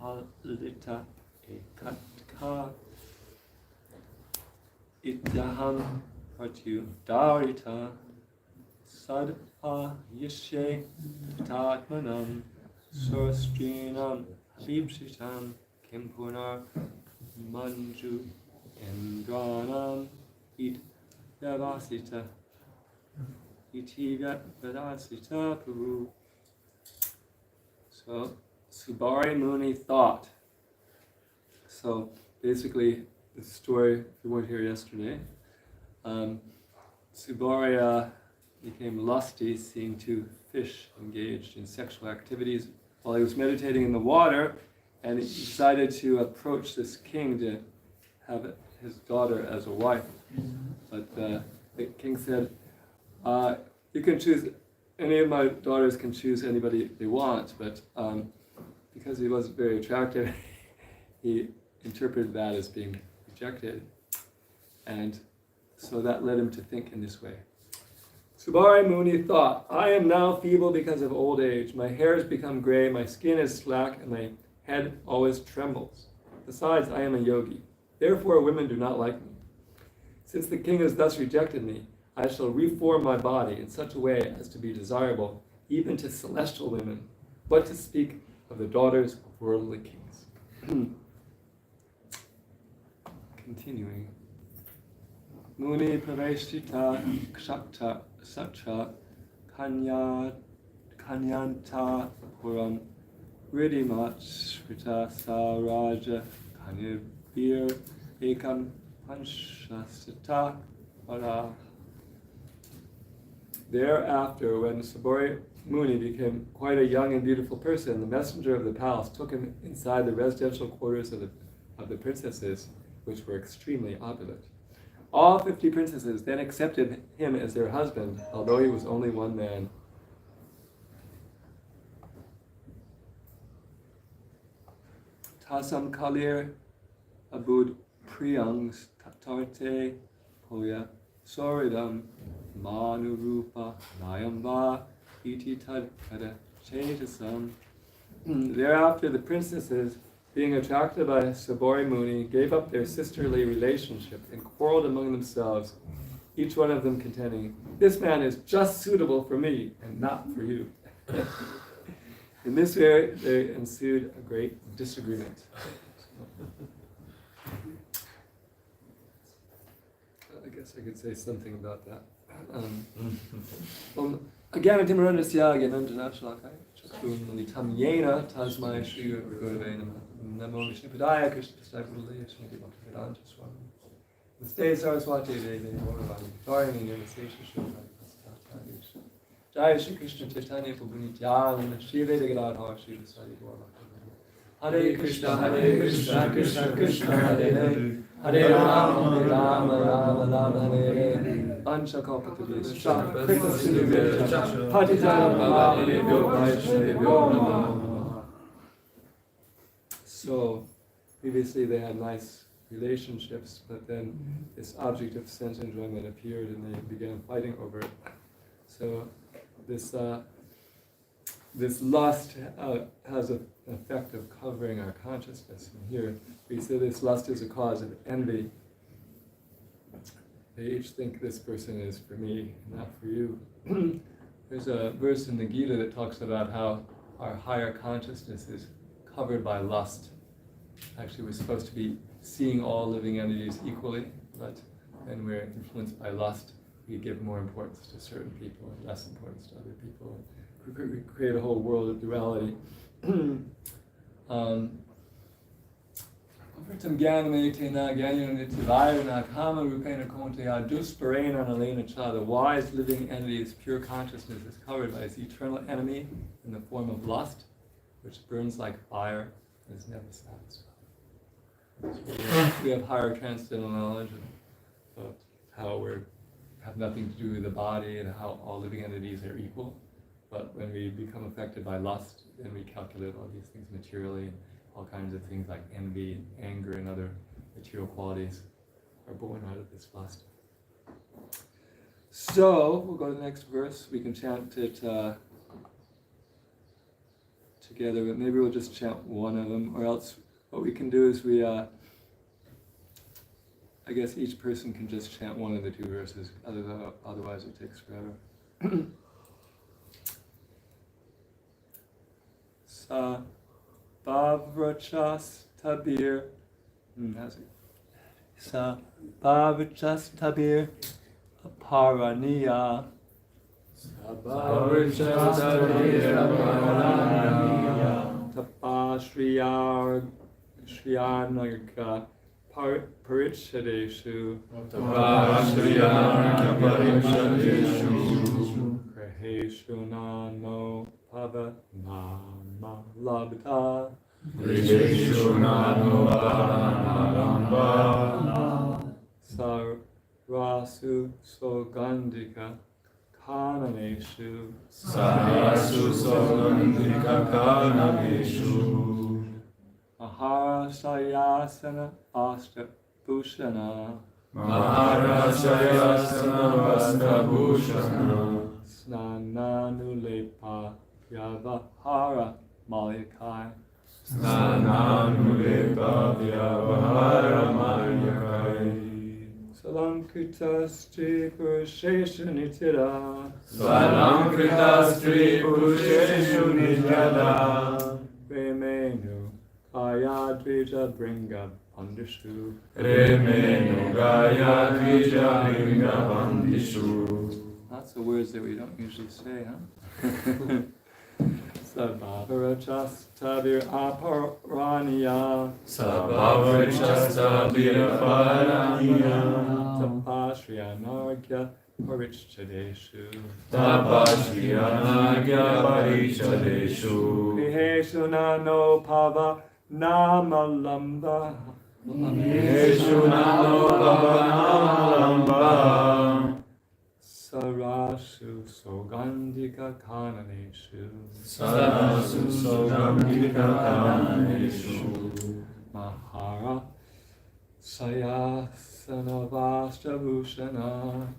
palita ekatka idaham partu darita sadha yishe tatmanam surstrinam libshitam kimpunar manju endranam it yavasita iti vedasita puru. So Subari Muni thought. So basically, the story, if you weren't here yesterday, Subari became lusty seeing two fish engaged in sexual activities while he was meditating in the water, and he decided to approach this king to have his daughter as a wife. But the king said, you can choose, any of my daughters can choose anybody they want, but because he wasn't very attractive, he interpreted that as being rejected. And so that led him to think in this way. Subari Muni thought, I am now feeble because of old age. My hair has become gray, my skin is slack, and my head always trembles. Besides, I am a yogi. Therefore, women do not like me. Since the king has thus rejected me, I shall reform my body in such a way as to be desirable even to celestial women. What to speak of the daughters of worldly kings. Continuing. Muni praveshita kshakta sacha kanyanta puram ridimat shrita saraja kanibir ekam panchasita para. Thereafter, when Subari Muni became quite a young and beautiful person, the messenger of the palace took him inside the residential quarters of the princesses, which were extremely opulent. All 50 princesses then accepted him as their husband, although he was only one man. Tasam kalir abud priyangs tatarte poya soridam manurupa nayamba iti tad kada chetasam. Thereafter, the princesses, being attracted by Subari Muni, gave up their sisterly relationship and quarreled among themselves, each one of them contending, this man is just suitable for me and not for you. In this way, there ensued a great disagreement. I guess I could say something about that. Again, Timarandasya Gananjanachalakai Chakun Yena Tasmai Shri Gurve Namo Vishnupadaya Krishna Stagurli Shri Bhakti Swami. The state Saraswati Devi Moravani Tarini Nirmasesha Shri Jai Shri Krishna Chaitanya Prabhu Shri Vedic Radha Shri Desai Hare Krishna Krishna Krishna Hare Hare Hare Rama Rama Hare Ancha Kalpatavischa Krita Sindhuvya Patitanam Pavanebhyo Vaishnavebhyo Namo. So, previously they had nice relationships, but then this object of sense enjoyment appeared and they began fighting over it. So, this lust has an effect of covering our consciousness. And here we say this lust is a cause of envy. They each think this person is for me, not for you. There's a verse in the Gita that talks about how our higher consciousness is covered by lust. Actually, we're supposed to be seeing all living entities equally, but when we're influenced by lust, we give more importance to certain people and less importance to other people. We create a whole world of duality. The wise living entity's pure consciousness is covered by its eternal enemy in the form of lust, which burns like fire and is never satisfied. So we have higher transcendental knowledge of how we have nothing to do with the body and how all living entities are equal. But when we become affected by lust, then we calculate all these things materially, and all kinds of things like envy and anger and other material qualities are born out of this lust. So, we'll go to the next verse. We can chant it together, but maybe we'll just chant one of them, or else what we can do is we, I guess each person can just chant one of the two verses, otherwise it takes forever. Sa Bavrachas Tabir. How's it? Sa Bavrachas Tabir Aparaniya. Sa Bavrachas Tabir Aparaniya. Tapa Shriyanaga Parichadeshu. Tapa Shriyanaga Parichadeshu. Kraheshu Nano Pava Nama Labdha. Kraheshu Nano Pava Sarasu Sogandika Kananeshu. Sarasu Sogandika Kananeshu. Maharashayasana Ashta Bhushana. Maharashayasana Ashta Bhushana. Snananulepa Vyavahara Malikai. Snananulepa Vyavahara Malikai. Salamkrita Stri Purusheshu Nityada. Salamkrita Stri Purusheshu Nityada. Remenu Kaya Dvija Bringa Bandishu. Remenu Kaya Dvija Bringa Bandishu. Lots of words that we don't usually say, huh? Sabhavarachastabir aparaniya. Sabhavarachastabir aparaniya. Tapashriyanagya parichadeshu. Tapashriyanagya parichadeshu. Viheshu nano pava namalamba. Viheshu nano pava namalamba. Sarasu Sogandika Kananeshu. Sarasu Sogandika Kananeshu. Mahara Sayasana Vastabhushana.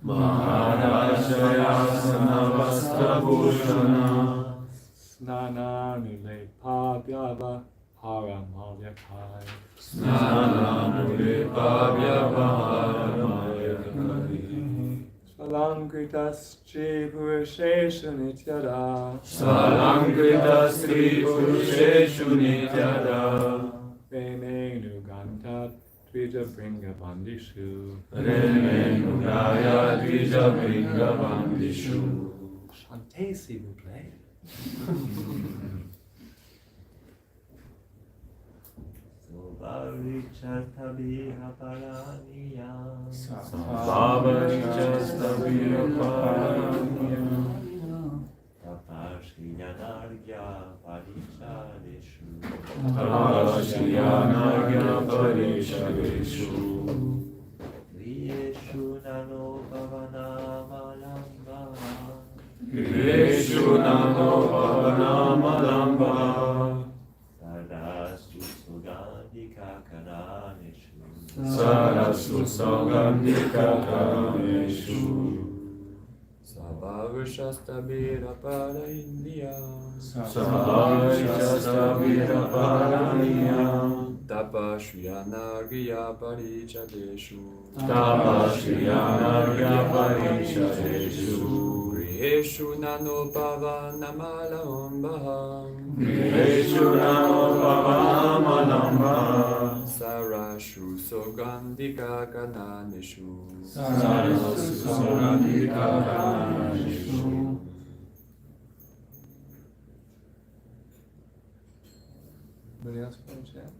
Mahara Sayasana Vastabhushana. Snananulepa Vyavahara Malyakai. Snananulepa Vyavahara Malyakai. Salamkritaschi Purusheshu Nityada. Salamkritaschi Purusheshu Nityada. Remenu Ganta Dvija Bringa Bandishu. Remenu Gaya Dvija Bringa Bandishu. Chantez, s'il vous plaît. Sabhavarachastabir aparaniya. Sabhavarachastabir aparaniya. Tapashriyanagya parichadeshu. Tapashriyanagya parichadeshu. Kriyeshu nano pavanama. Kriyeshu nano pavanama lamba. Sarasu Sogandika Kananeshu. Sarasu Sogandika Kananeshu. Sabhavarachastabir aparaniya. Sabhavarachastabir aparaniya. Tapashriyanagya parichadeshu. Tapashriyanagya parichadeshu. Kriyeshu nano pavanama. Kriyeshu nano pavanama. Sarasu Sogandika Kananeshu. Sarasu Sogandika Kananeshu. Anybody else want to chat?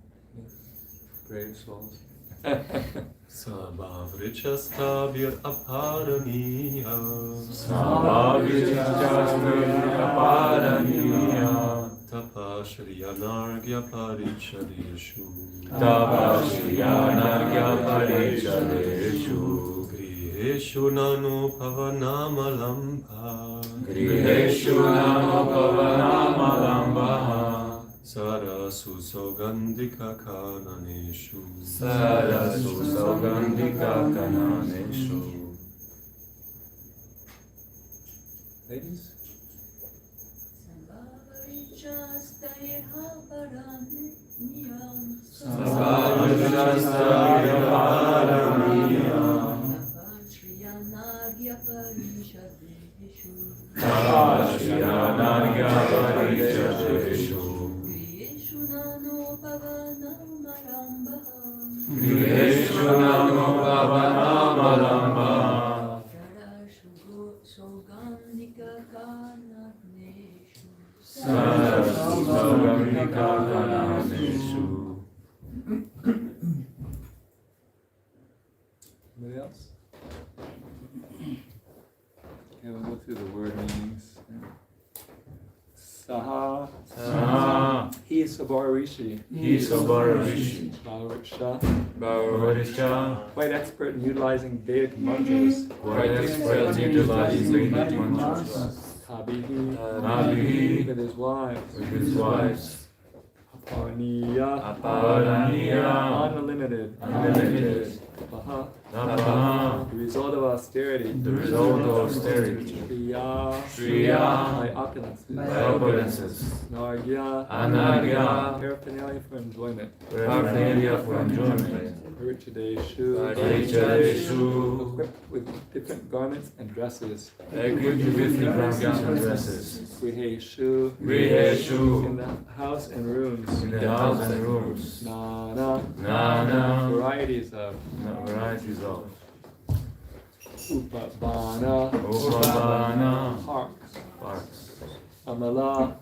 Brave souls. Sabhavarachastabir aparaniya. Sabhavarachastabir aparaniya. Tapashriyanagya parichadeshu. Tapashriyanagya parichadeshu. Griheshu nano pavanama lamba. Griheshu nano pavanama lamba. Sarasu Sogandika Kananeshu. Sarasu Sogandika Kananeshu. Ladies? Anybody else? Okay, we'll go through the word meanings. Saha. He Sabarishi. Bhavarisha. Quite expert in utilizing Vedic mantras. Tabihi. With his wives. Aparaniya. Unlimited. The result of austerity. Shriya. By opulences. Anagya. Paraphernalia for enjoyment. Richadeshu. Equipped with different garments and dresses. Griheshu. In the house and rooms. Nana. Varieties of. Upabana. Parks. Amala.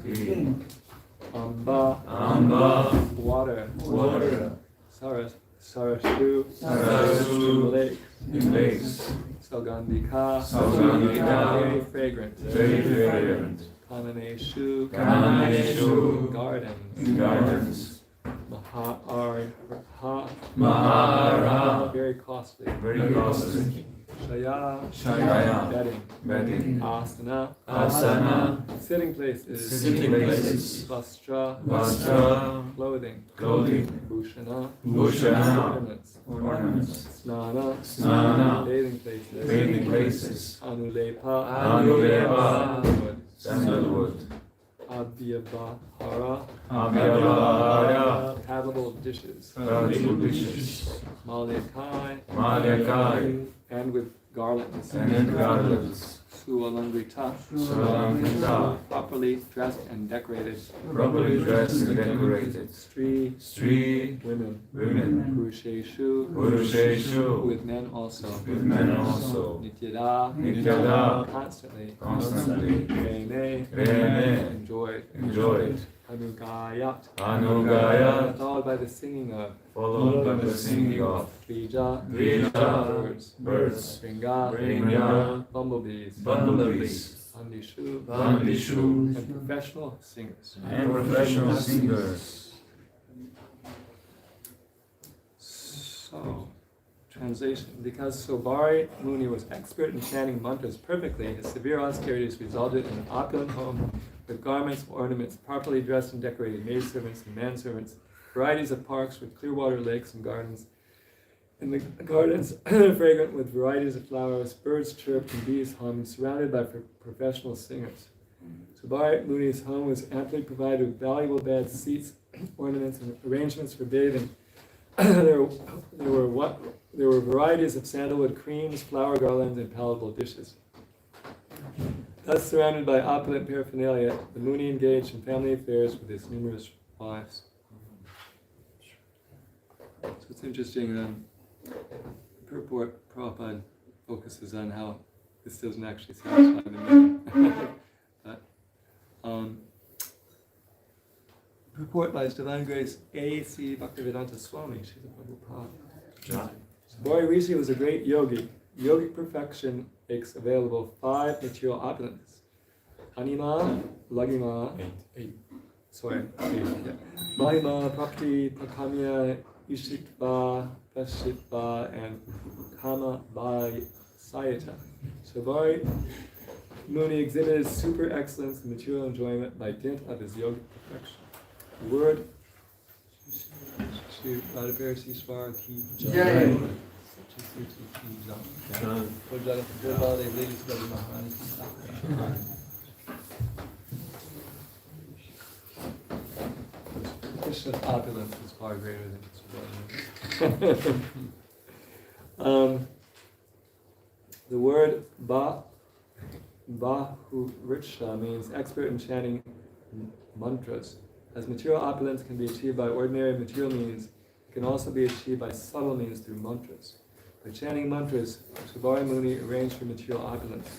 Clean. Amba. Water. Sarashu. Lakes. Saugandhika. Very fragrant. Kananeshu. Gardens. Mahara. Very costly. Shaya. Bedding. Asana. Sitting places. Vastra. Clothing. Bhushana. Ornaments. Snana. Bathing places. Anulepa. Sandalwood. Abhyavahara. Habitable dishes. Malyakai. And with garlands. Sualangrita. Properly dressed and decorated. Stree. Women. Purusheshu. With men also. Nityada. Constantly. Rene. Enjoyed. Anugayat. Followed by the singing of. Vrija. Birds. Vringa. Bumblebees. Bandishu. And professional singers. So, translation. Because Sobari Muni was expert in chanting mantras perfectly, his severe austerities resulted in an opulent home with garments, ornaments, properly dressed and decorated maidservants and manservants, varieties of parks with clear water lakes and gardens. In the gardens, fragrant with varieties of flowers, birds chirp and bees hum, surrounded by professional singers. Sobari Muni's home was amply provided with valuable beds, seats, ornaments, and arrangements for bathing. There were varieties of sandalwood creams, flower garlands, and palatable dishes. Thus surrounded by opulent paraphernalia, the Muni engaged in family affairs with his numerous wives. So it's interesting, purport Prabhupada focuses on how this doesn't actually satisfy the meaning. But purport by His Divine Grace A.C. Bhaktivedanta Swami, Srila Prabhupada. Sobari Rishi was a great yogi. Yogic perfection makes available 5 material opulences. Anima, Lagima, 8. Mahima, Prakti, Pakamya, Ishitva, Vashitva, and Kama Sayata. Sobari Muni exhibited super excellence in material enjoyment by dint of his yogic perfection. The word Radha Parisisvara Mandir. Krishna's opulence is far greater than Subhadra. The word Bahuriksha means expert in chanting mantras. As material opulence can be achieved by ordinary material means, it can also be achieved by subtle means through mantras. By chanting mantras, Subhadra Muni arranged for material opulence.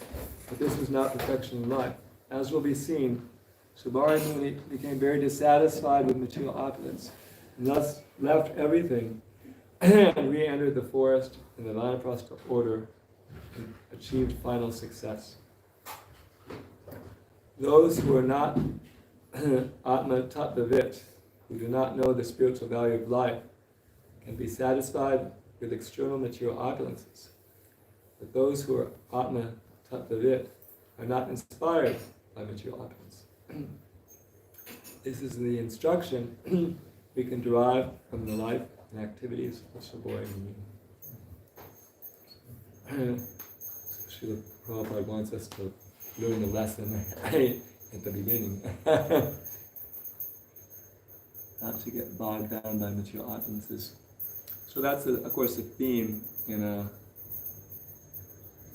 But this was not perfection in life. As will be seen, Subhadra Muni became very dissatisfied with material opulence, and thus left everything and re-entered the forest in the Vanaprastha order and achieved final success. Those who are not Atma Tattvavit, who do not know the spiritual value of life, can be satisfied with external material opulences. But those who are Atma Tattvavit are not inspired by material opulence. This is the instruction we can derive from the life and activities of Subhadra Muni. Srila Prabhupada wants us to learn the lesson at the beginning. Not to get bogged down by material opulences. So that's, of course, a theme in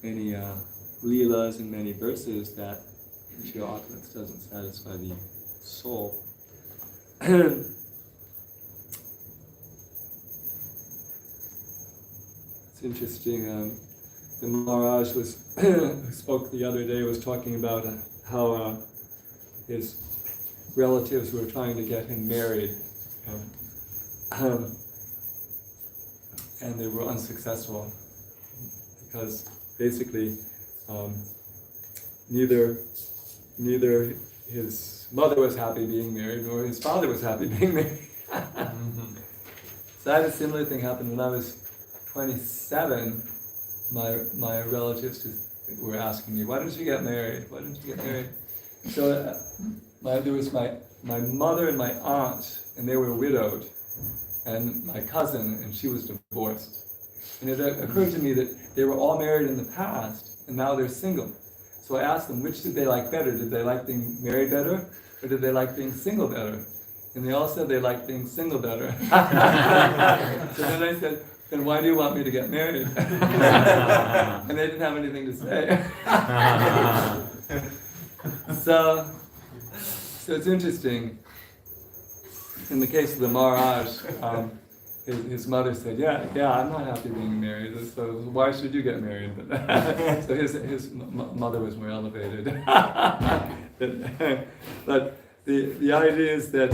many leelas and many verses, that material opulence doesn't satisfy the soul. It's interesting. The Maharaj who spoke the other day was talking about how his relatives were trying to get him married, and they were unsuccessful because basically neither his mother was happy being married nor his father was happy being married. So I had a similar thing happen when I was 27. My relatives were asking me, "Why didn't you get married? Why didn't you get married?" So there was my mother and my aunt, and they were widowed, and my cousin, and she was divorced. And it occurred to me that they were all married in the past, and now they're single. So I asked them, which did they like better? Did they like being married better, or did they like being single better? And they all said they liked being single better. So then I said, "Then why do you want me to get married?" And they didn't have anything to say. So it's interesting. In the case of the Maharaj, his mother said, "Yeah, I'm not happy being married. So why should you get married?" So his mother was more elevated. But the idea is that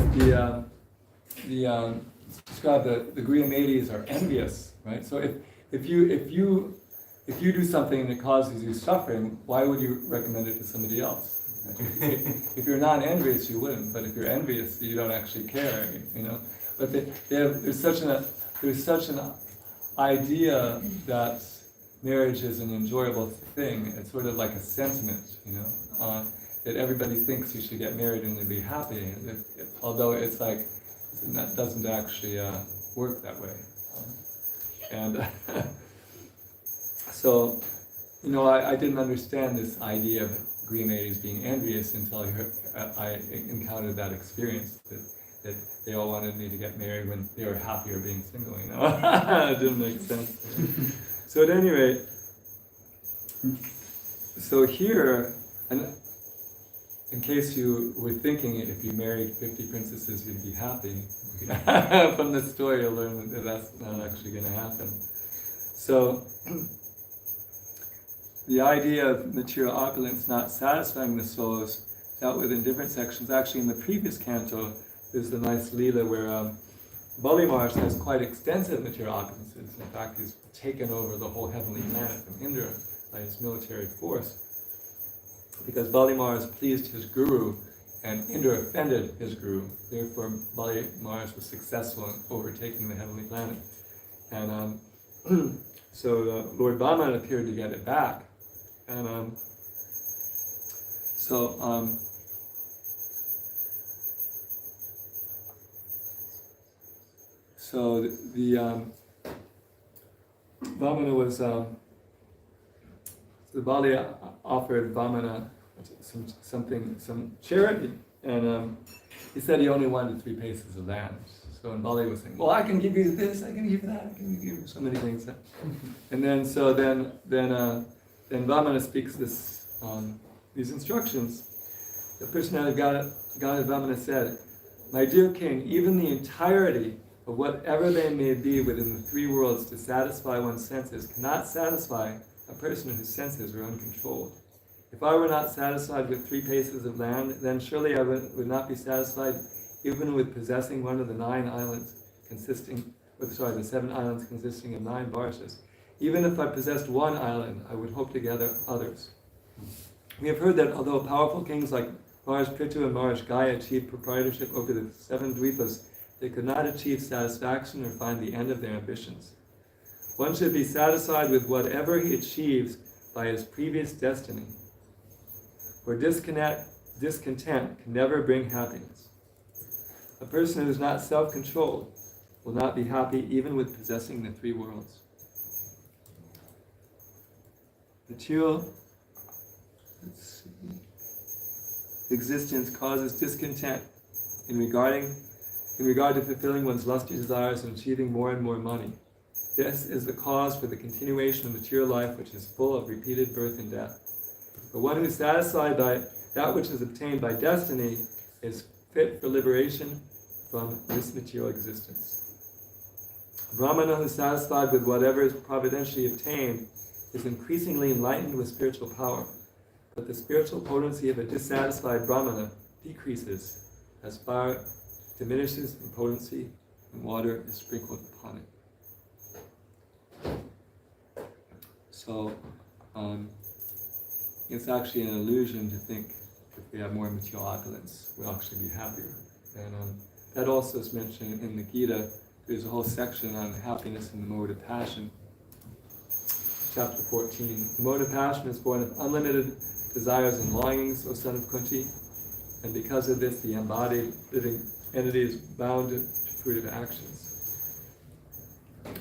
describe the Griyamedis are envious, right? So if you do something and it causes you suffering, why would you recommend it to somebody else? If you're not envious, you wouldn't. But if you're envious, you don't actually care, you know. But there's such an idea that marriage is an enjoyable thing. It's sort of like a sentiment, you know, that everybody thinks you should get married and to be happy. Although it's like, that doesn't actually work that way. And so, you know, I didn't understand this idea of Griyamedis being envious until I encountered that experience, that they all wanted me to get married when they were happier being single, you know. It didn't make sense. So at any rate, so here, and in case you were thinking if you married 50 princesses you'd be happy, from this story you'll learn that that's not actually going to happen. So the idea of material opulence not satisfying the soul is dealt with in different sections. Actually, in the previous canto, there's the nice Leela where Bali Maharaj has quite extensive material opulences. In fact, he's taken over the whole heavenly planet from Indra by his military force. Because Bali Maharaj pleased his guru, and Indra offended his guru. Therefore, Bali Maharaj was successful in overtaking the heavenly planet. And so Lord Vaman appeared to get it back. And so the Vamana was, the Bali offered Vamana some charity, and he said he only wanted 3 paces of land. So when Bali was saying, well, I can give you this, I can give you that, I can give you so many things. And then Vamana speaks these instructions. The personality of God Vamana said, "My dear king, even the entirety of whatever they may be within the 3 worlds to satisfy one's senses cannot satisfy a person whose senses are uncontrolled. If I were not satisfied with 3 paces of land, then surely I would not be satisfied even with possessing one of the 7 islands consisting of 9 varsas. Even if I possessed one island, I would hope to gather others." We have heard that although powerful kings like Maharaj Prithu and Maharaj Gaya achieved proprietorship over the 7 dvipas, they could not achieve satisfaction or find the end of their ambitions. One should be satisfied with whatever he achieves by his previous destiny, for discontent can never bring happiness. A person who is not self-controlled will not be happy even with possessing the 3 worlds. Material existence causes discontent in regard to fulfilling one's lusty desires and achieving more and more money. This is the cause for the continuation of material life, which is full of repeated birth and death. But one who is satisfied by that which is obtained by destiny is fit for liberation from this material existence. A Brahmana who is satisfied with whatever is providentially obtained is increasingly enlightened with spiritual power, but the spiritual potency of a dissatisfied Brahmana decreases as fire diminishes in potency and water is sprinkled upon it. So, it's actually an illusion to think if we have more material opulence, we'll actually be happier. And that also is mentioned in the Gita. There's a whole section on happiness in the mode of passion. Chapter 14. The mode of passion is born of unlimited desires and longings, O son of Kunti, and because of this, the embodied living entity is bound to fruitive actions.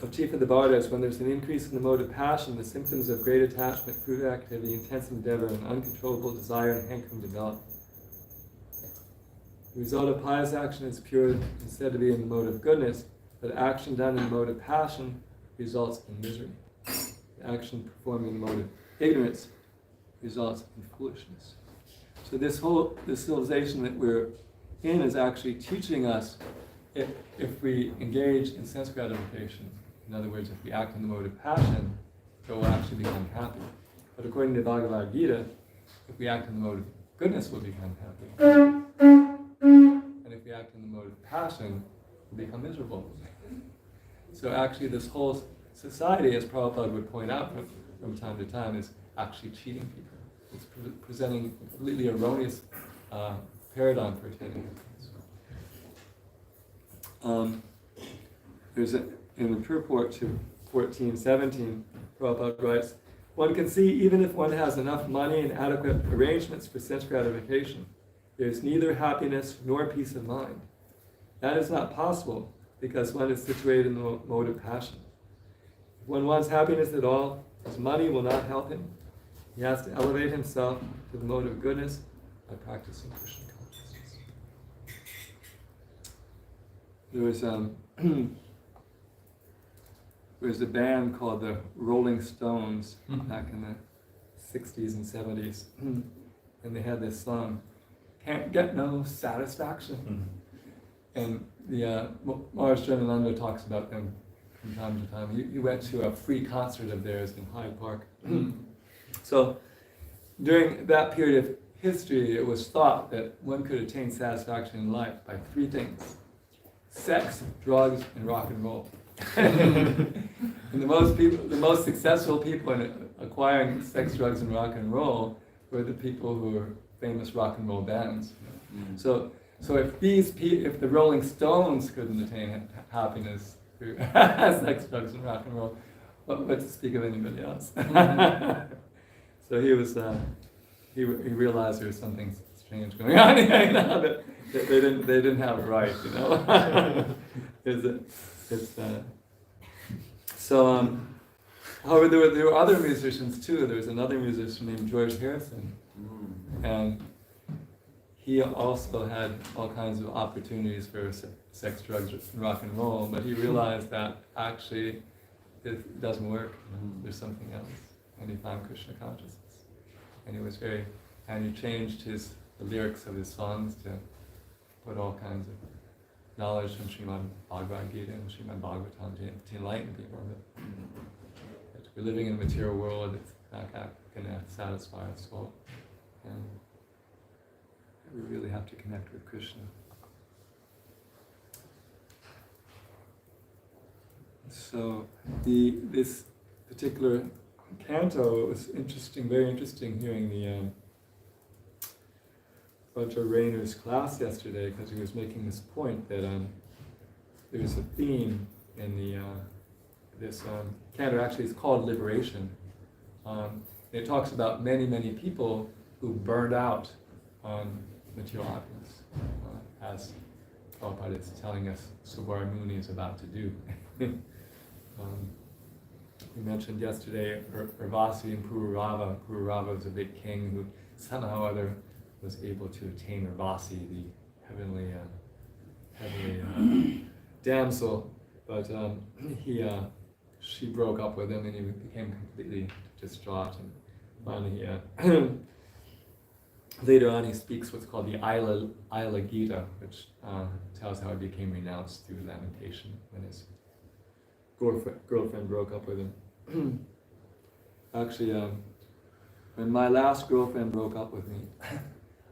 O chief of the Bardas, when there's an increase in the mode of passion, the symptoms of great attachment, fruitive activity, intense endeavor, and uncontrollable desire and hankering develop. The result of pious action is pure and said to be in the mode of goodness, but action done in the mode of passion results in misery. The action performed in the mode of ignorance results in foolishness. So this civilization that we're in is actually teaching us if we engage in sense gratification, in other words, if we act in the mode of passion, then we'll actually become happy. But according to Bhagavad Gita, if we act in the mode of goodness, we'll become happy. And if we act in the mode of passion, we'll become miserable. So actually this whole society, as Prabhupada would point out from time to time, is actually cheating people. It's presenting a completely erroneous paradigm for attaining happiness. In the purport to 14:17, Prabhupada writes, "One can see even if one has enough money and adequate arrangements for sense gratification, there is neither happiness nor peace of mind. That is not possible because one is situated in the mode of passion. If one wants happiness at all, his money will not help him. He has to elevate himself to the mode of goodness by practicing Krishna consciousness." There was a band called the Rolling Stones back in the 60s and 70s, and they had this song, "Can't Get No Satisfaction." And the Maharaj Janananda talks about them from time to time. He went to a free concert of theirs in Hyde Park. So during that period of history, it was thought that one could attain satisfaction in life by 3 things: sex, drugs, and rock and roll. And the most successful people in acquiring sex, drugs, and rock and roll were the people who were famous rock and roll bands. So if the Rolling Stones couldn't attain happiness through sex, drugs, and rock and roll, what to speak of anybody else? So he realized there was something strange going on here, that they didn't have it right, However, there were other musicians too. There was another musician named George Harrison, and he also had all kinds of opportunities for sex, drugs, and rock and roll, but he realized that actually it doesn't work. There's something else, and he found Krishna consciousness. And he changed the lyrics of his songs to put all kinds of knowledge from Srimad Bhagavad Gita and Srimad Bhagavatam to enlighten people. That we're living in a material world, it's not going to satisfy our soul. And we really have to connect with Krishna. So this particular canto was interesting, very interesting hearing the Bhadra Rainer's class yesterday, because he was making this point that there's a theme in this canto. Actually, it's called Liberation. It talks about many, many people who burned out on material happiness, as Prabhupada is telling us Subara Muni is about to do. We mentioned yesterday Urvasi and Pururava. Pururava was a big king who somehow or other was able to attain Urvasi, the heavenly damsel, but she broke up with him and he became completely distraught. And finally, later on, he speaks what's called the Ila Gita, which tells how he became renounced through lamentation when his girlfriend broke up with him. Actually, when my last girlfriend broke up with me,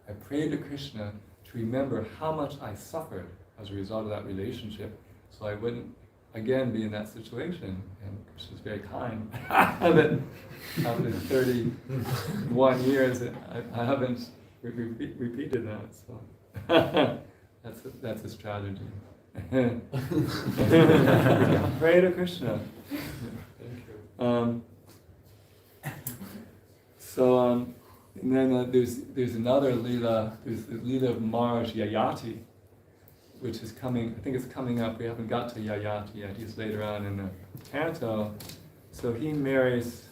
I prayed to Krishna to remember how much I suffered as a result of that relationship, so I wouldn't again be in that situation. And Krishna's very kind. But after 31 years, I haven't repeated that. So that's a strategy. Pray to Krishna. And then there's another lila. There's the lila of Maharaj Yayati, which is coming. I think it's coming up. We haven't got to Yayati yet. He's later on in the canto. So he marries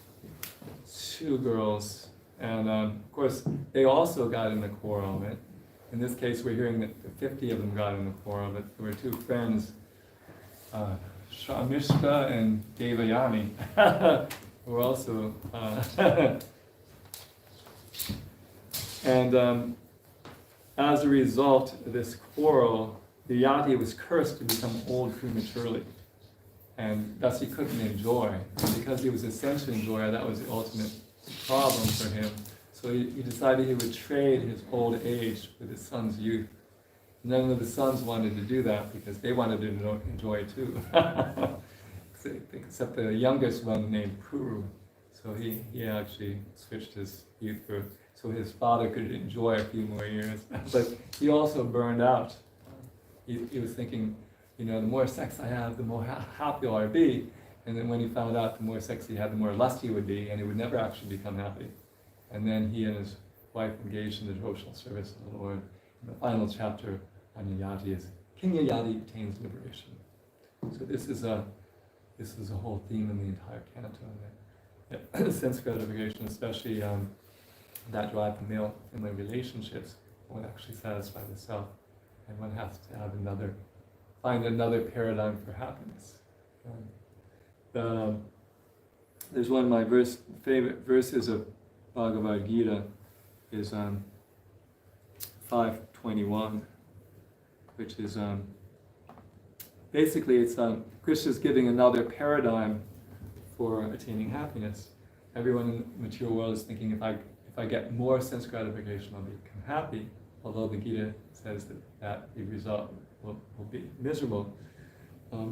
two girls, and of course they also got in the quarrel. Right? In this case, we're hearing that 50 of them got in the quarrel, but there were two friends, Shamishka and Devayani, who were also. And as a result of this quarrel, the Yati was cursed to become old prematurely, and thus he couldn't enjoy. And because he was a sensual enjoyer, that was the ultimate problem for him. So he decided he would trade his old age with his son's youth. None of the sons wanted to do that because they wanted to enjoy too, except the youngest one named Puru. So he actually switched his youth so his father could enjoy a few more years. But he also burned out. He was thinking, the more sex I have, the more happy I'll be. And then when he found out the more sex he had, the more lust he would be, and he would never actually become happy. And then he and his wife engaged in the devotional service of the Lord. And the final chapter on Yayati is King Yayati attains liberation. So this is a whole theme in the entire canto. Sense gratification, especially that drive for male family relationships, won't actually satisfy the self, and one has to have find another paradigm for happiness. There's one of my favorite verses of Bhagavad Gita is 5:21, which is basically it's Krishna's giving another paradigm for attaining happiness. Everyone in the material world is thinking, if I get more sense gratification, I'll become happy. Although the Gita says that the result will be miserable.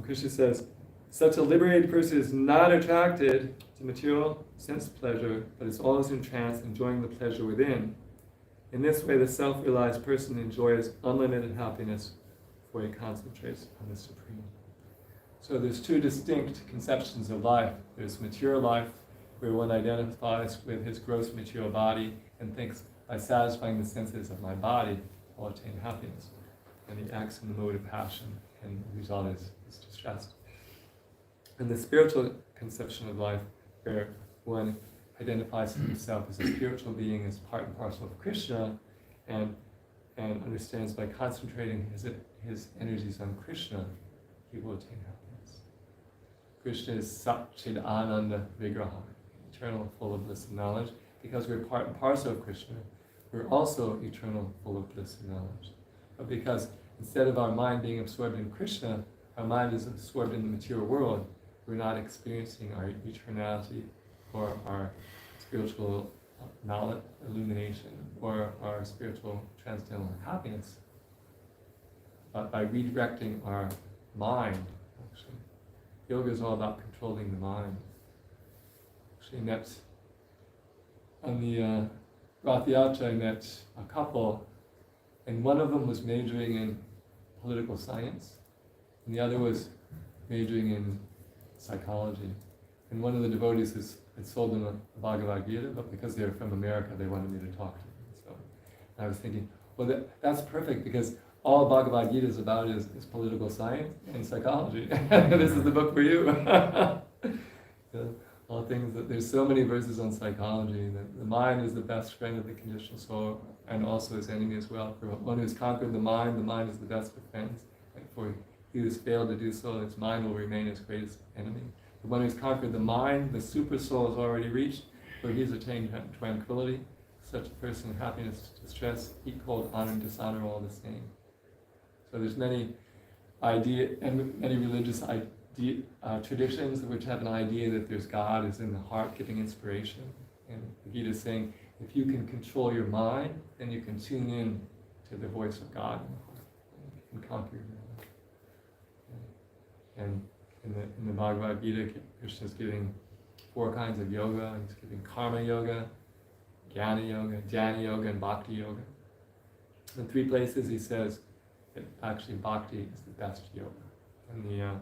Krishna says, such a liberated person is not attracted to material sense pleasure, but is always entranced, enjoying the pleasure within. In this way, the self-realized person enjoys unlimited happiness, for he concentrates on the Supreme. So there's two distinct conceptions of life. There's material life, where one identifies with his gross material body and thinks, by satisfying the senses of my body, I'll attain happiness. And he acts in the mode of passion, and the result is distress. And the spiritual conception of life, where one identifies himself as a spiritual being, as part and parcel of Krishna, and and understands by concentrating his energies on Krishna, he will attain happiness. Krishna is Sat Chid Ananda Vigraha, eternal, full of bliss and knowledge. Because we're part and parcel of Krishna, we're also eternal, full of bliss and knowledge. But because instead of our mind being absorbed in Krishna, our mind is absorbed in the material world, we're not experiencing our eternality or our spiritual knowledge, illumination, or our spiritual transcendental happiness. But by redirecting our mind, actually, yoga is all about controlling the mind. Actually, on the Ratha Yatra, I met a couple, and one of them was majoring in political science, and the other was majoring in psychology. And one of the devotees had sold them a Bhagavad Gita, but because they were from America, they wanted me to talk to them. So I was thinking, well, that's perfect, because all Bhagavad Gita is about is political science and psychology. This is the book for you. All things that there's so many verses on psychology that the mind is the best friend of the conditioned soul and also his enemy as well. For one who's conquered the mind is the best of friends. And for he who's failed to do so, his mind will remain his greatest enemy. The one who's conquered the mind, the super soul has already reached, for he's attained tranquility. Such a person, happiness, distress, heat, cold, honor, and dishonor, all the same. So there's many religious traditions which have an idea that there's God is in the heart giving inspiration. And the Gita is saying, if you can control your mind, then you can tune in to the voice of God in the heart and conquer your mind. And in the Bhagavad Gita, Krishna is giving 4 kinds of yoga. He's giving karma yoga, jnana yoga, jnana yoga, and bhakti yoga. In 3 places he says that actually bhakti is the best yoga. And the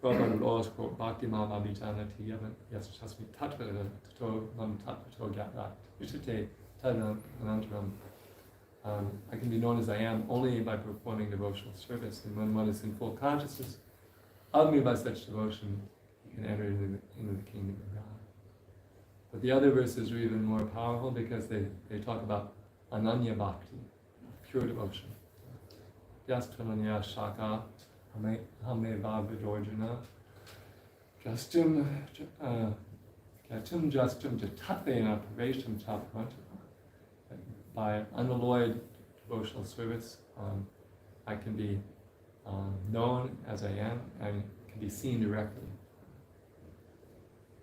Prabhupada would always quote, Bhakti mam abhijanati yavan yasasmi tattva tato mam tattvato gyat vishate tadam anantaram. I can be known as I am only by performing devotional service, and when one is in full consciousness of me by such devotion, he can enter into the kingdom of God. But the other verses are even more powerful because they talk about ananya bhakti, pure devotion. Yastananya shaka hame vabhidorjuna justum jatatvena pravesham tapantava. By unalloyed devotional service, I can be known as I am and can be seen directly.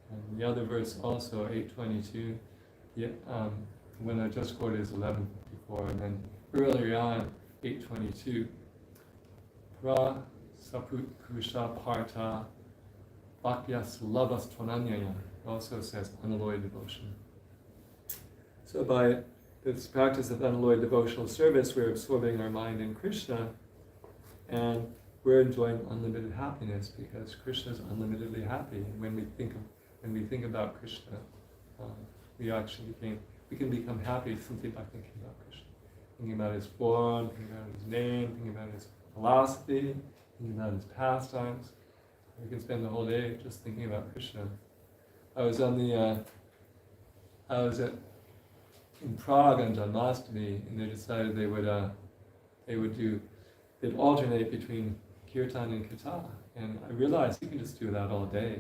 And the other verse also, 8:22, when I just quoted is 11:54, and then earlier on, 8:22, pra saput kusha parta bhakyas lavas tvananyaya, also says unalloyed devotion. So by this practice of unalloyed devotional service, we're absorbing our mind in Krishna, and we're enjoying unlimited happiness because Krishna is unlimitedly happy. And when we think about Krishna, we can become happy simply by thinking about Krishna, thinking about his form, thinking about his name, thinking about his philosophy, thinking about his pastimes. We can spend the whole day just thinking about Krishna. I was in Prague on Janmashtami, and they decided they'd alternate between kirtan and katha. And I realized you can just do that all day.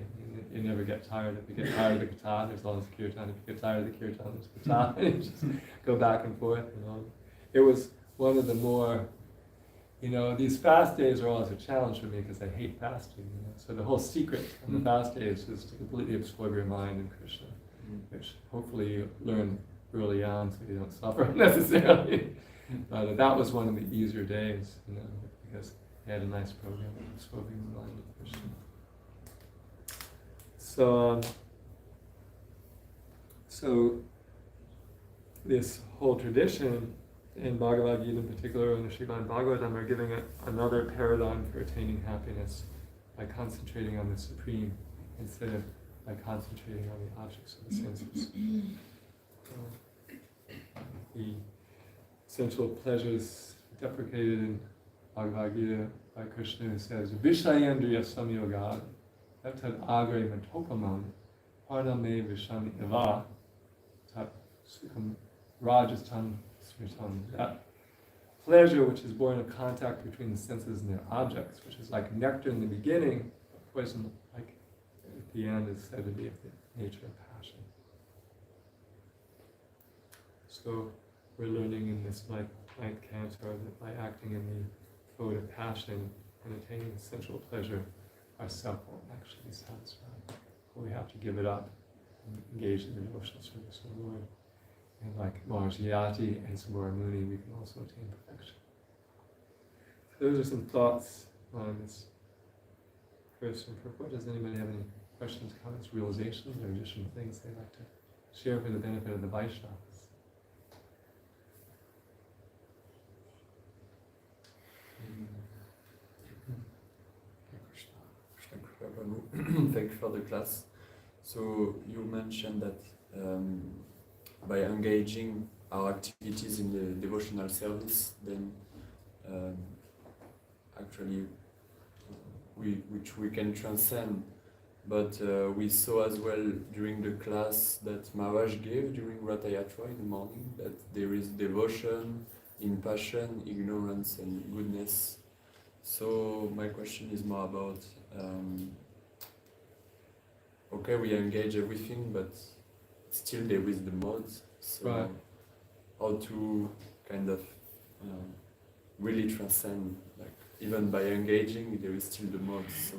You never get tired. If you get tired of the katha, there's always kirtan. If you get tired of the kirtan, there's katha. You just go back and forth. It was one of the more, these fast days are always a challenge for me because I hate fasting. So the whole secret of the fast days is to completely absorb your mind in Krishna, which hopefully you learn early on so you don't suffer necessarily. But that was one of the easier days, because they had a nice program of absorbing the mind of Krishna. So this whole tradition in Bhagavad Gita in particular, and the Srimad Bhagavatam, are giving another paradigm for attaining happiness by concentrating on the Supreme instead of by concentrating on the objects of the senses. The sensual pleasures deprecated in Bhagavad Gita by Krishna, who says, Vishayendriya samyoga tad agre matopamam parname vishani eva tat sukham rajasthan smritam. That pleasure which is born of contact between the senses and their objects, which is like nectar in the beginning, poison like at the end is said to be of the nature of passion. So we're learning in this ninth canto that by acting in the mode of passion and attaining sensual pleasure, our self will actually be satisfied. But we have to give it up and engage in the devotional service of the Lord. And like Maharaji and Sabora Muni, we can also attain perfection. So those are some thoughts on this first and purport. Does anybody have any questions, comments, realizations, or additional things they'd like to share for the benefit of the Vaishnavas? Thank you for the class. So you mentioned that by engaging our activities in the devotional service, then actually which we can transcend. But we saw as well during the class that Maharaj gave during Ratha Yatra in the morning that there is devotion in passion, ignorance and goodness. So my question is more about okay, we engage everything, but still there is the modes. So right. How to kind of really transcend, like even by engaging, there is still the modes. So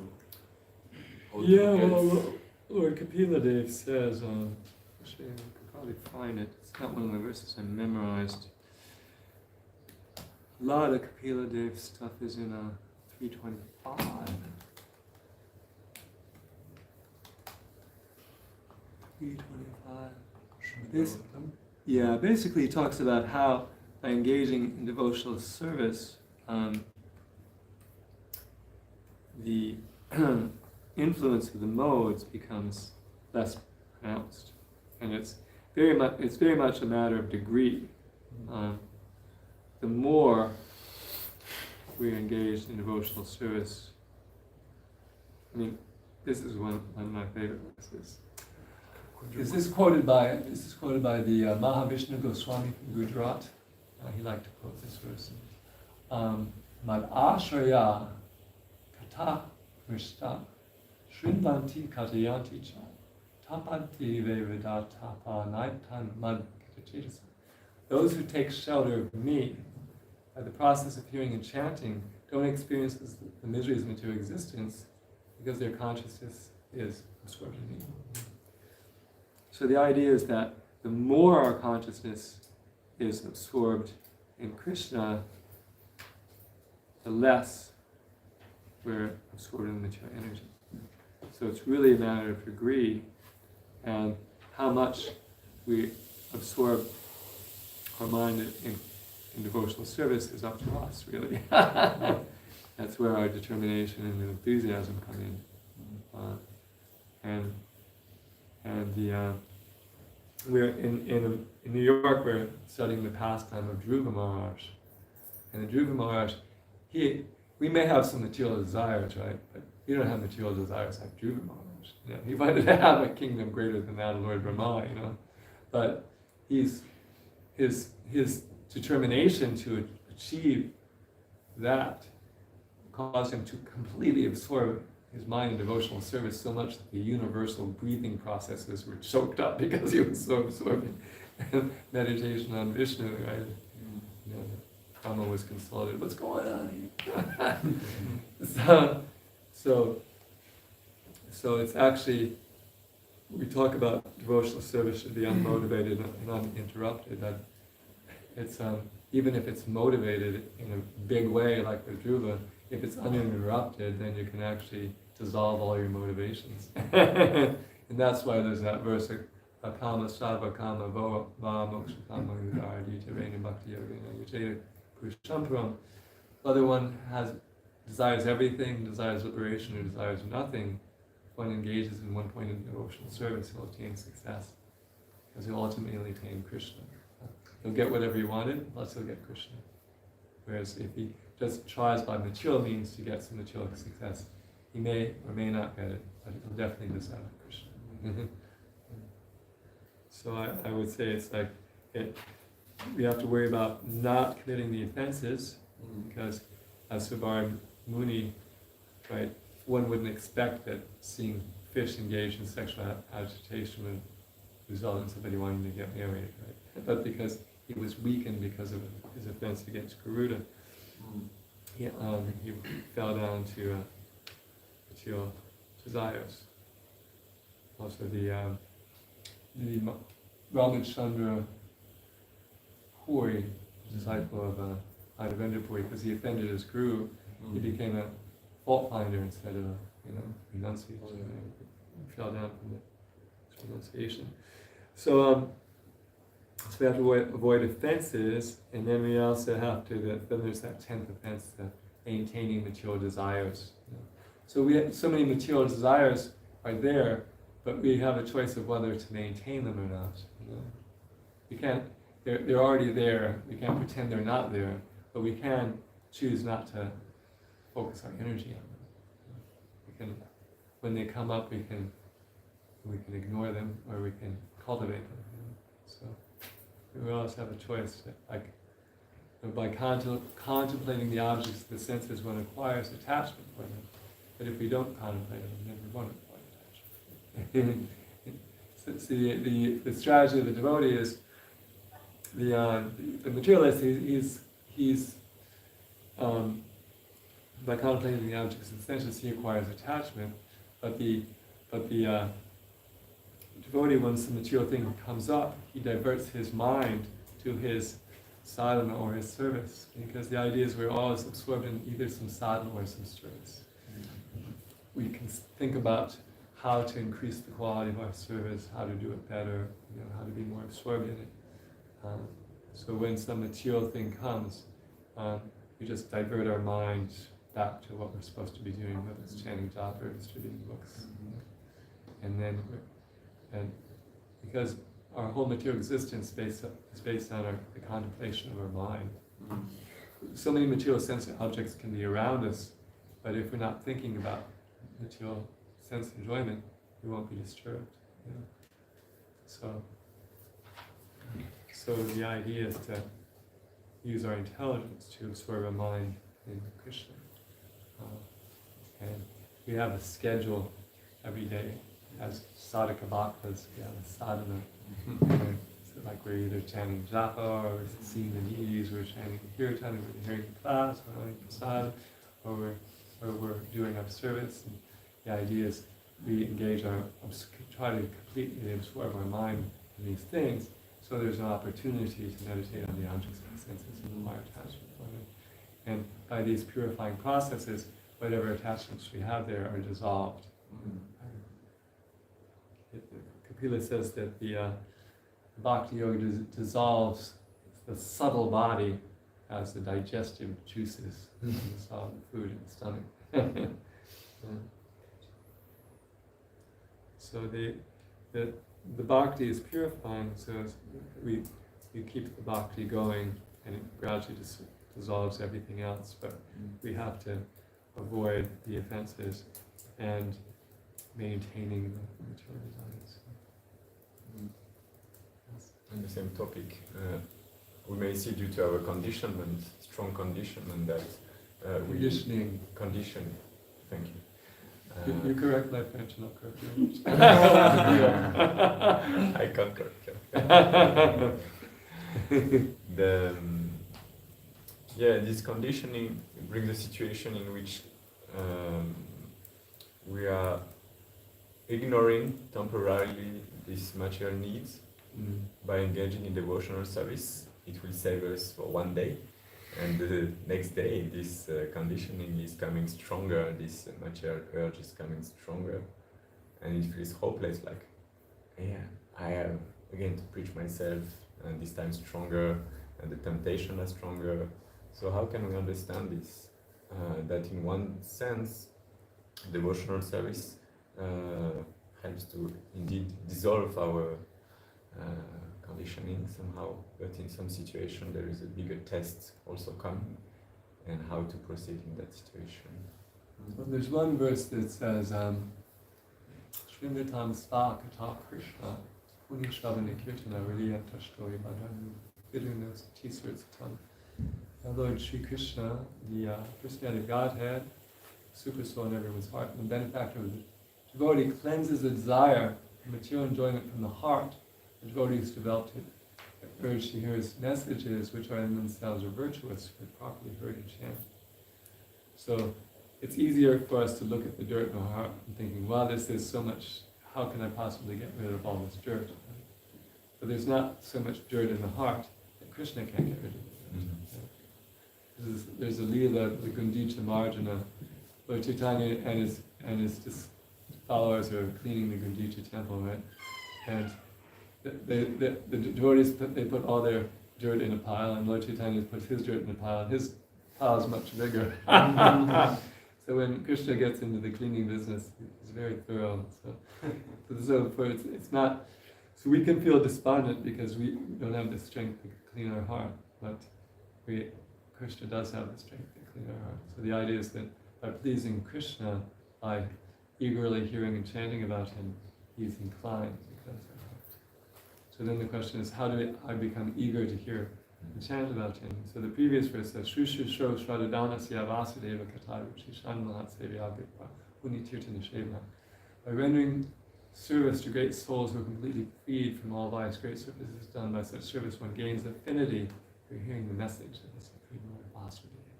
how well, Lord Kapila Dev says, actually I could probably find it. It's not one of my verses I memorized. A lot of Kapila Dev stuff is in 325. 325. Basically he talks about how by engaging in devotional service, the influence of the modes becomes less pronounced, and it's very much a matter of degree. The more we're engaged in devotional service, I mean, this is one of my favorite verses. This is quoted by the Mahavishnu Goswami from Gujarat. He liked to quote this verse. Mad ashraya katha Krishna shrinvanti katayanti cha tapanti vevedata naitan mad kitachitasa. Those who take shelter of me by the process of hearing and chanting don't experience the miseries of material existence because their consciousness is absorbed in me. So the idea is that the more our consciousness is absorbed in Krishna, the less we're absorbed in the material energy. So it's really a matter of degree, and how much we absorb our mind in devotional service is up to us, really. That's where our determination and enthusiasm come in. We're in New York. We're studying the pastime of Dhruva Maharaj, and the Dhruva Maharaj, we may have some material desires, right? But we don't have material desires like Dhruva Maharaj. You know, he wanted to have a kingdom greater than that of Lord Brahma, you know. But his determination to achieve that caused him to completely absorb his mind in devotional service so much that the universal breathing processes were choked up because he was so absorbed in meditation on Vishnu, right? You know, Brahma was consulted, what's going on here? So it's actually, we talk about devotional service should be unmotivated and uninterrupted. That it's even if it's motivated in a big way like the Dhruva, if it's uninterrupted, then you can actually dissolve all your motivations. And that's why there's that verse, akama sarva kama va moksha kama udardita vena bhakti yoga yajeta pushamparam. Whether one desires everything, desires liberation, or desires nothing, if one engages in one point of devotional service, he'll attain success, because he'll ultimately attain Krishna. He'll get whatever he wanted, plus he'll get Krishna. Whereas if he just tries by material means to get some material success, he may or may not get it, but he'll definitely desire Krishna. So I would say it's like we have to worry about not committing the offenses, because as Subhara Muni, right, one wouldn't expect that seeing fish engaged in sexual agitation would result in somebody wanting to get married, right? But because he was weakened because of his offense against Garuda, he fell down to material desires. Also the Ramachandra Puri, disciple of Adhavendra Puri, because he offended his guru, he became a fault finder instead of renunciation. He fell down from the renunciation. So we have to avoid offenses, and then we also have to, then there's that 10th offense, the maintaining material desires. So we have, so many material desires are there, but we have a choice of whether to maintain them or not. We can't, they're already there, we can't pretend they're not there, but we can choose not to focus our energy on them. We can, when they come up, we can ignore them, or we can cultivate them. So we always have a choice. By contemplating the objects of the senses, one acquires attachment for them. But if we don't contemplate them, then we won't acquire attachment. So the strategy of the devotee is the materialist. He's by contemplating the objects of the senses, he acquires attachment. But the devotee, once the material thing comes up, he diverts his mind to his sadhana or his service, because the idea is we're always absorbed in either some sadhana or some service. We can think about how to increase the quality of our service, how to do it better, how to be more absorbed in it. So when some material thing comes, we just divert our mind back to what we're supposed to be doing, whether it's chanting japa or distributing books. And because our whole material existence is based on the contemplation of our mind. So many material sense objects can be around us, but if we're not thinking about material sense enjoyment, we won't be disturbed. So the idea is to use our intelligence to absorb our mind in Krishna. And we have a schedule every day. As sadhaka bhaktas, we have a sadhana. So like we're either chanting japa, or we're seeing the needs, we're chanting kirtan, we're hearing class, we're learning prasad, or we're doing our service. And the idea is we engage try to completely absorb our mind in these things, so there's an opportunity to meditate on the objects of the senses and acquire attachment for them. And by these purifying processes, whatever attachments we have there are dissolved. Kapila says that the Bhakti Yoga dissolves the subtle body as the digestive juices dissolve the food in the stomach. So the Bhakti is purifying, so we keep the Bhakti going, and it gradually dissolves everything else, but we have to avoid the offenses and maintaining the material desires. On the same topic, we may see due to our conditionment, strong conditionment, that Conditioning. Condition. Thank you. You correct my French, not correct your English. I concur. This conditioning brings a situation in which we are ignoring temporarily these material needs. By engaging in devotional service, it will save us for one day, and the next day this conditioning is coming stronger, this material urge is coming stronger, and it feels hopeless, like, I have again to preach myself, and this time stronger, and the temptation is stronger. So how can we understand this? That in one sense, devotional service helps to indeed dissolve our conditioning somehow, but in some situation there is a bigger test also coming, and how to proceed in that situation. Well, there's one verse that says, Shrimad Sva katha Krishna Punishravana Kirtana Riliya Tashtori Bhadra. glittering those t-shirts on. Our Lord Sri Krishna, the personality of Godhead, super soul in everyone's heart, and the benefactor of the devotee, cleanses the desire for material enjoyment from the heart. The devotee has developed it. Urge to hear his messages, which are in themselves are virtuous, if properly heard and chanted. So it's easier for us to look at the dirt in our heart and thinking, wow, this is so much, how can I possibly get rid of all this dirt? But there's not so much dirt in the heart that Krishna can't get rid of it. There's a Leela, the Gundicha Marjana, Lord Chaitanya and his followers are cleaning the Gundicha temple, right? And the devotees put all their dirt in a pile, and Lord Chaitanya puts his dirt in a pile, and his pile is much bigger. So when Krishna gets into the cleaning business, he's very thorough. So it's not. So we can feel despondent because we don't have the strength to clean our heart, but Krishna does have the strength to clean our heart. So the idea is that by pleasing Krishna, by eagerly hearing and chanting about him, he's inclined to cleanse our heart. So then the question is, how do I become eager to hear and chant about him? So the previous verse says, Shru Shru Shro Shradadhanasya Vasudeva Katha Shishanmahat Sevyabhikva Puni Tirtana Sheva. By rendering service to great souls who are completely freed from all vice, great service is done. By such service one gains affinity for hearing the message of the Supreme Lord Vasudeva.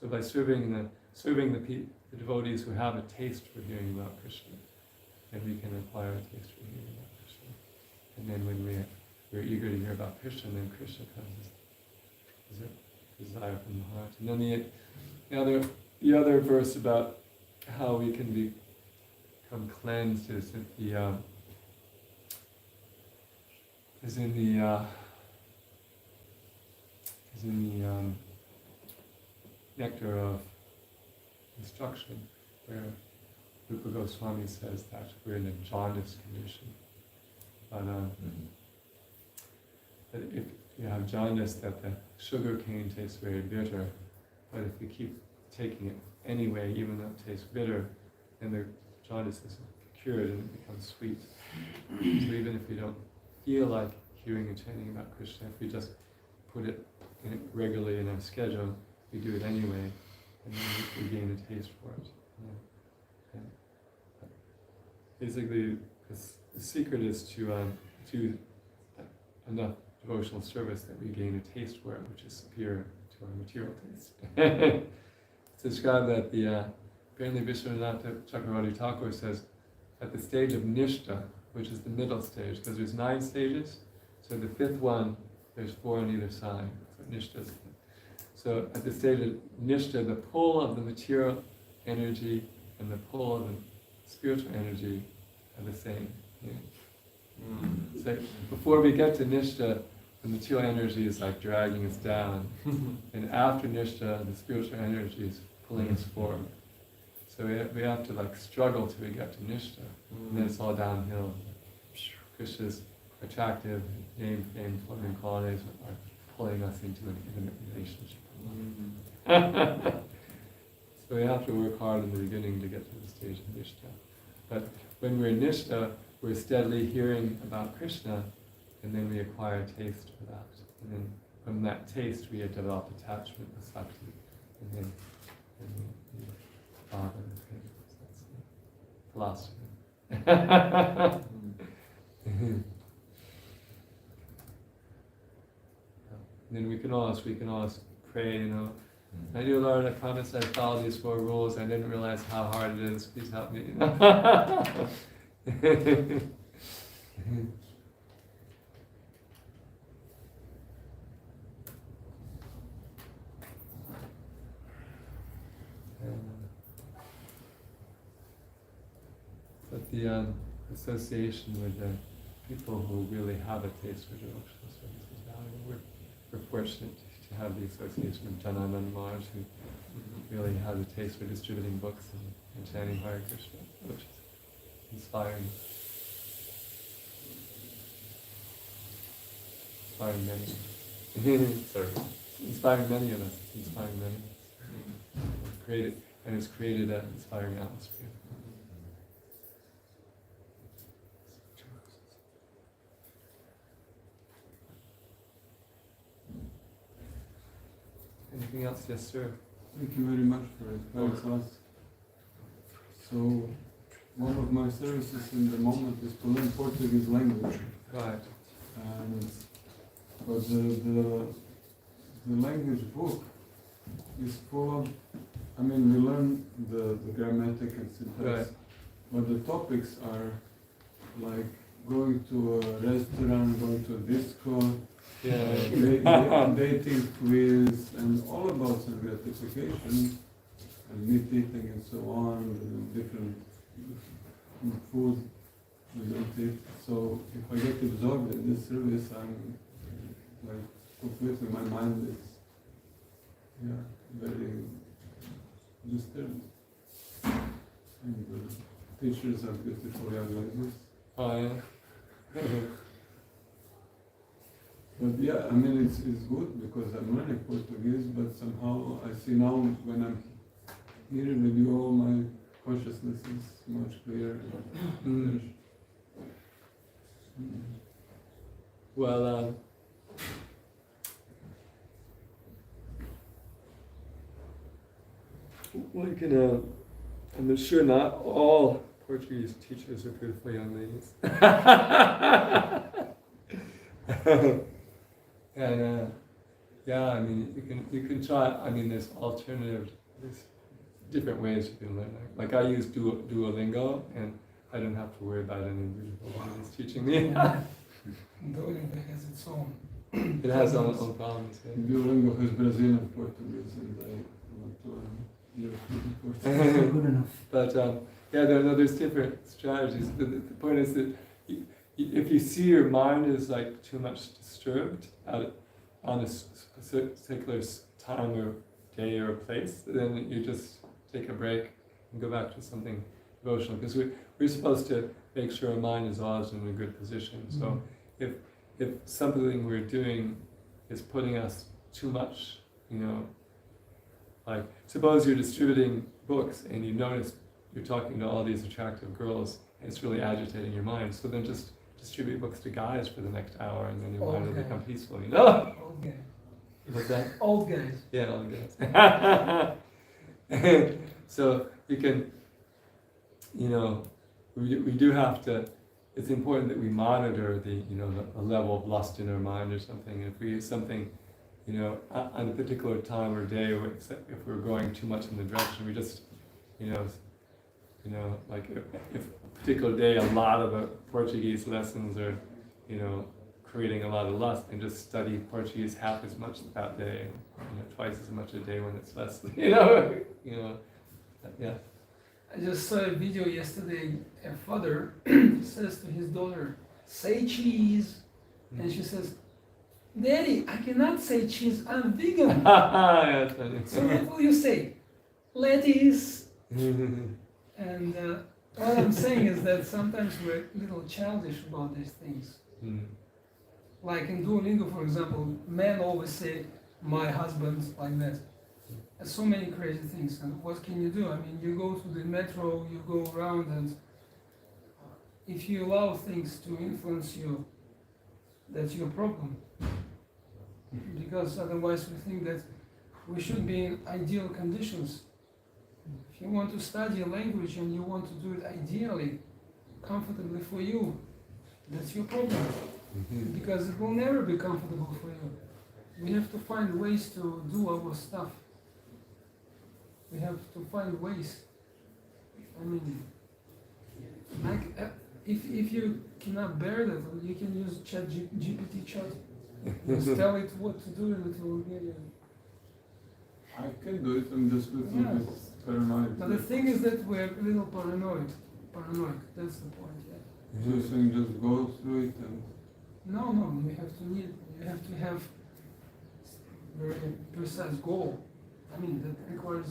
So by serving the devotees who have a taste for hearing about Krishna, then we can acquire a taste for hearing about Krishna. And then when we're eager to hear about Krishna, then Krishna comes as a desire from the heart. And then the other verse about how we can become cleansed is in the Nectar of Instruction, where Rupa Goswami says that we're in a jaundice condition. But if you have jaundice, that the sugar cane tastes very bitter, but if we keep taking it anyway, even though it tastes bitter, then the jaundice is cured and it becomes sweet. So even if we don't feel like hearing and chanting about Krishna, if we just put it regularly in our schedule, we do it anyway, and then we gain a taste for it. Yeah. Basically, the secret is to do enough devotional service that we gain a taste for it, which is superior to our material taste. It's described that apparently Vishwanath Chakravarti Thakur says, at the stage of Nishta, which is the middle stage, because there's 9 stages, so the 5th one, there's 4 on either side. So Nishta. So at the stage of Nishta, the pull of the material energy and the pull of the spiritual energy are the same. Yeah. So before we get to Nishta, the material energy is like dragging us down, and after Nishta, the spiritual energy is pulling us forward. So we have to like struggle till we get to Nishta, and then it's all downhill. Krishna's attractive name, fame, loving qualities are pulling us into an intimate relationship. So we have to work hard in the beginning to get to the stage of Nishta. But when we're in Nishta, we're steadily hearing about Krishna, and then we acquire a taste for that. And then from that taste, we develop attachment with Sakti, and then we father him. That's philosophy. And then we can always pray, I do, Lord, I promise I follow these 4 rules. I didn't realize how hard it is. Please help me. But the association with the people who really have a taste for devotional service is valuable. We're fortunate to have the association of Jananand Maharaj, who really has a taste for distributing books and chanting Hare Krishna, which is inspiring. Inspiring many. Sorry. Inspiring many of us. Inspiring many of us. It's created an inspiring atmosphere. anything else? Yes, sir. Thank you very much for it. Thanks us. So, one of my services in the moment is to learn Portuguese language. Right. And but the language book is full of, I mean, we learn the grammatic and syntax, Right. but the topics are like going to a restaurant, going to a disco, dating quiz, and all about some gratification, and meat eating and so on, and different food we don't eat. So if I get absorbed in this service, I'm like completely, my mind is very disturbed. And the teachers are beautiful young ladies. Oh, yeah. But yeah, I mean it's good because I'm learning Portuguese, but somehow I see now when I'm here with you all, my consciousness is much clearer. Well, we can, I'm sure not all Portuguese teachers are beautiful young ladies. And yeah, I mean, you can try. I mean, there's different ways you can learn. Like I use Duolingo, and I don't have to worry about any beautiful ladies teaching me. Duolingo has its own. It has its own problems. Yeah. Duolingo has Brazilian Portuguese, and I want to learn European Portuguese. Good enough. But yeah, there's different strategies. The point is that if you see your mind is like too much disturbed on a particular time or day or place, then you just take a break and go back to something devotional. Because we're supposed to make sure our mind is always in a good position. So if something we're doing is putting us too much, like suppose you're distributing books and you notice you're talking to all these attractive girls and it's really agitating your mind, so then just distribute books to guys for the next hour and then your mind will become peaceful, Old guys. What's that? Old guys. Yeah, old guys. So you can, we do have to, it's important that we monitor the level of lust in our mind or something. If we use something, on a particular time or day, or if we're going too much in the direction, we just, like if a particular day, a lot of Portuguese lessons are, creating a lot of lust, and just study Portuguese half as much that day, twice as much a day when it's less, yeah. I just saw a video yesterday. A father says to his daughter, "Say cheese," and she says, "Daddy, I cannot say cheese. I'm vegan." Yeah, funny. So what will you say? Lettuce. And what I'm saying is that sometimes we're a little childish about these things. Like in Duolingo, for example, men always say, "My husband," like that. And so many crazy things. And what can you do? I mean, you go to the metro, you go around, and if you allow things to influence you, that's your problem. Because otherwise we think that we should be in ideal conditions. If you want to study a language and you want to do it ideally, comfortably for you, that's your problem. Because it will never be comfortable for you. We have to find ways to do our stuff. We have to find ways. I mean, like if you cannot bear that, you can use GPT chat. Just tell it what to do and it will give you. I can do it, I'm just a little bit paranoid. But the thing is that we're a little paranoid. That's the point, yeah. So you're saying just go through it and... No, you have to have very precise goal. I mean, that requires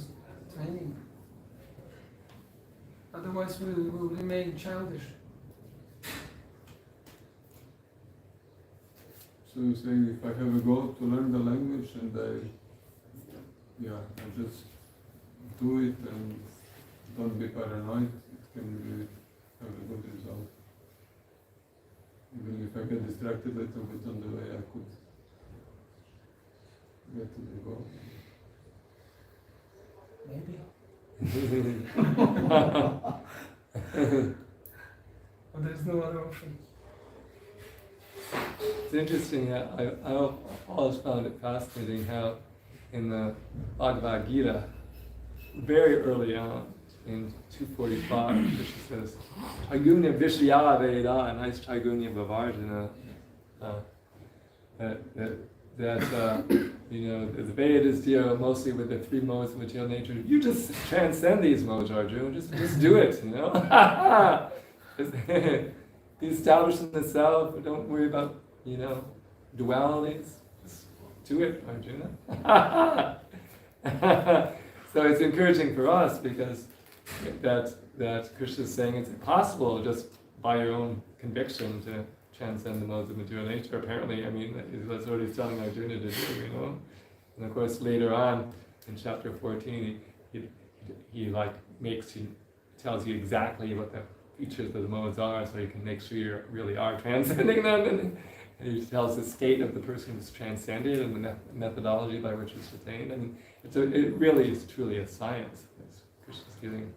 training. Otherwise we will remain childish. So you're saying if I have a goal to learn the language and I just do it and don't be paranoid, it can really have a good result. Even if I get distracted a little bit on the way, I could get to the goal. Maybe. But there's no other option. It's interesting. I always found it fascinating how in the Bhagavad Gita, very early on, in 245, Krishna says, Chaigunya Vishya Veda, nice Chaigunya Vavarjana, the Vedas deal mostly with the three modes of material nature. You just transcend these modes, Arjuna. Just do it, Be established in the self. Don't worry about, dualities. Just do it, Arjuna. So it's encouraging for us because that Krishna is saying it's impossible just by your own conviction to transcend the modes of material nature. Apparently, that's what he's telling Arjuna to do, And of course, later on in chapter 14, he tells you exactly what the features of the modes are, so you can make sure you really are transcending them. And he tells the state of the person who's transcended and the methodology by which it's attained. It really is truly a science. Krishna's giving.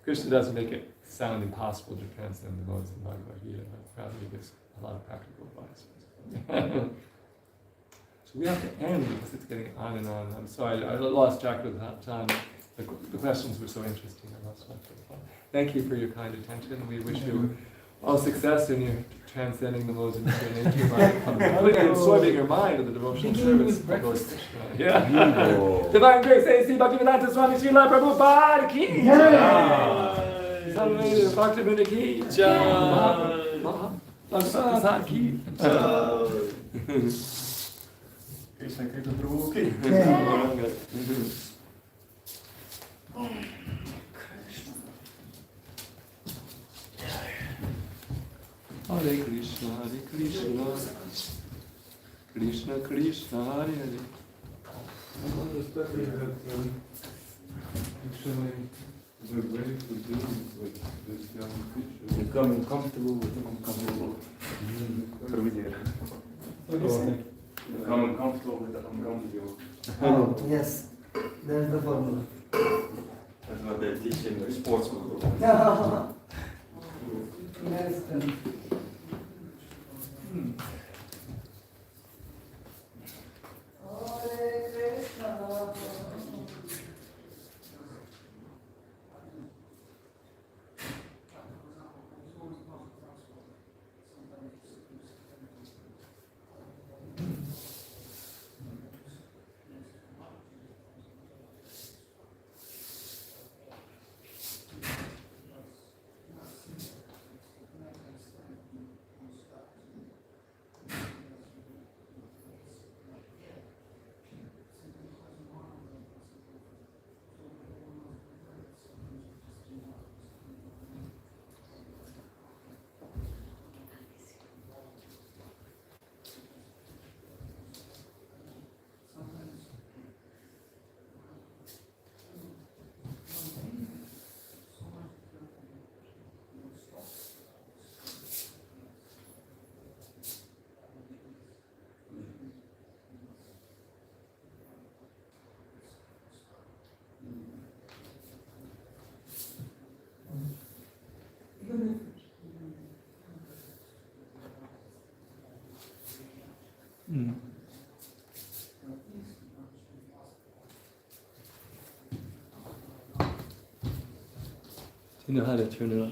Krishna doesn't make it sound impossible to transcend the modes in Bhagavad Gita, but rather he gives a lot of practical advice. So we have to end because it's getting on and on. I'm sorry, I lost track of the time. The questions were so interesting, I lost track of the time. Thank you for your kind attention. We wish you all success in your transcending the modes of material nature by completely absorbing your mind of the devotional service of Lord Krishna. Yeah. Divine Grace, A.C. Bhaktivedanta Swami Srila Prabhupada ki jai. Salve Bhaktivinoda ki jai. Bhaktivedanta ki jai. Krishna Prabhu ki jai. Hare Krishna, Krishna Krishna, Hare Hare. I'm understanding that actually the way to deal with this young teacher. Becoming comfortable with uncomfortable. Becoming comfortable with the uncomfortable. Oh, yes, there's the formula. That's what they teach in the sports school. Yes, Do you know how to turn it on?